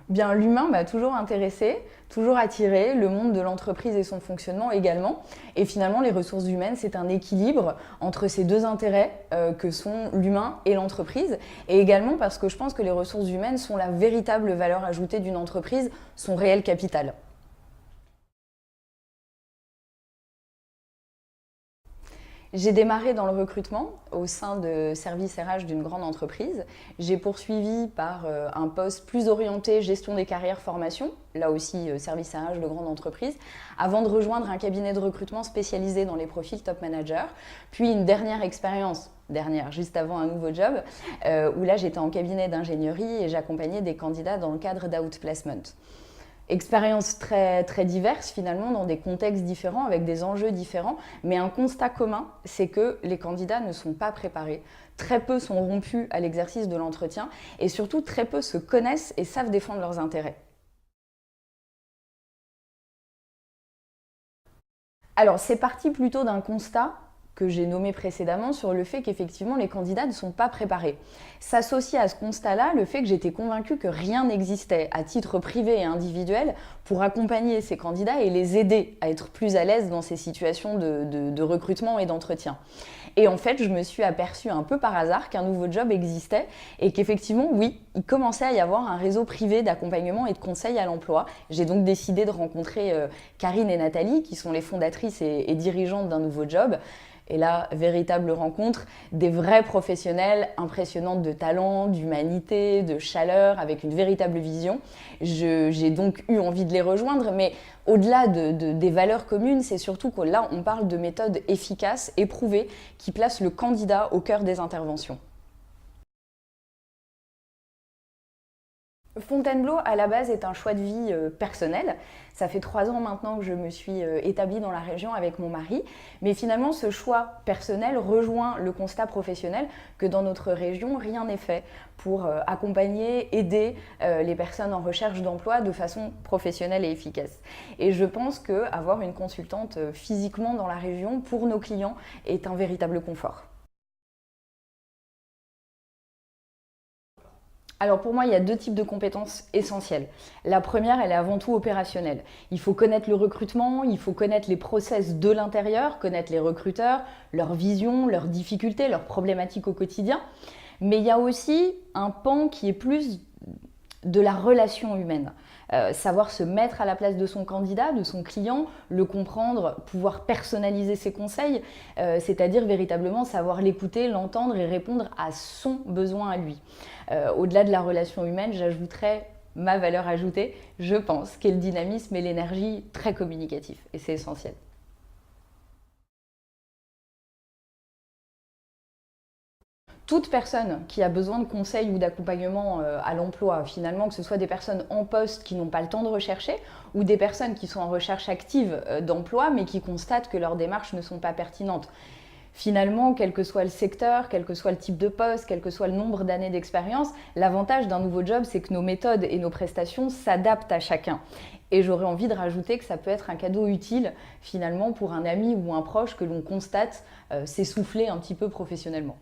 Bien, l'humain m'a toujours intéressé, toujours attiré, le monde de l'entreprise et son fonctionnement également. Et finalement, les ressources humaines, c'est un équilibre entre ces deux intérêts que sont l'humain et l'entreprise. Et également parce que je pense que les ressources humaines sont la véritable valeur ajoutée d'une entreprise, son réel capital. J'ai démarré dans le recrutement au sein de services RH d'une grande entreprise. J'ai poursuivi par un poste plus orienté gestion des carrières formation, là aussi service RH de grande entreprise, avant de rejoindre un cabinet de recrutement spécialisé dans les profils top manager, puis une dernière expérience, juste avant un nouveau job, où là j'étais en cabinet d'ingénierie et j'accompagnais des candidats dans le cadre d'outplacement. Expériences très, très diverses finalement, dans des contextes différents, avec des enjeux différents, mais un constat commun, c'est que les candidats ne sont pas préparés. Très peu sont rompus à l'exercice de l'entretien et surtout très peu se connaissent et savent défendre leurs intérêts. Alors, c'est parti plutôt d'un constat que j'ai nommé précédemment sur le fait qu'effectivement les candidats ne sont pas préparés. S'associe à ce constat-là le fait que j'étais convaincue que rien n'existait à titre privé et individuel pour accompagner ces candidats et les aider à être plus à l'aise dans ces situations de recrutement et d'entretien. Et en fait, je me suis aperçue un peu par hasard qu'un nouveau job existait et qu'effectivement, oui, il commençait à y avoir un réseau privé d'accompagnement et de conseil à l'emploi. J'ai donc décidé de rencontrer Karine et Nathalie, qui sont les fondatrices et dirigeantes d'un nouveau job. Et là, véritable rencontre, des vrais professionnels impressionnantes de talent, d'humanité, de chaleur, avec une véritable vision. J'ai donc eu envie de les rejoindre, mais au-delà des valeurs communes, c'est surtout que là, on parle de méthodes efficaces, éprouvées, qui placent le candidat au cœur des interventions. Fontainebleau, à la base, est un choix de vie personnel. Ça fait 3 ans maintenant que je me suis établie dans la région avec mon mari. Mais finalement, ce choix personnel rejoint le constat professionnel que dans notre région, rien n'est fait pour accompagner, aider les personnes en recherche d'emploi de façon professionnelle et efficace. Et je pense qu'avoir une consultante physiquement dans la région pour nos clients est un véritable confort. Alors pour moi, il y a deux types de compétences essentielles. La première, elle est avant tout opérationnelle. Il faut connaître le recrutement, il faut connaître les process de l'intérieur, connaître les recruteurs, leur vision, leurs difficultés, leurs problématiques au quotidien. Mais il y a aussi un pan qui est plus de la relation humaine. Savoir se mettre à la place de son candidat, de son client, le comprendre, pouvoir personnaliser ses conseils, c'est-à-dire véritablement savoir l'écouter, l'entendre et répondre à son besoin à lui. Au-delà de la relation humaine, j'ajouterais ma valeur ajoutée, je pense, qu'est le dynamisme et l'énergie très communicatif, et c'est essentiel. Toute personne qui a besoin de conseils ou d'accompagnement à l'emploi, finalement, que ce soit des personnes en poste qui n'ont pas le temps de rechercher ou des personnes qui sont en recherche active d'emploi mais qui constatent que leurs démarches ne sont pas pertinentes. Finalement, quel que soit le secteur, quel que soit le type de poste, quel que soit le nombre d'années d'expérience, l'avantage d'un nouveau job, c'est que nos méthodes et nos prestations s'adaptent à chacun. Et j'aurais envie de rajouter que ça peut être un cadeau utile, finalement, pour un ami ou un proche que l'on constate s'essouffler un petit peu professionnellement.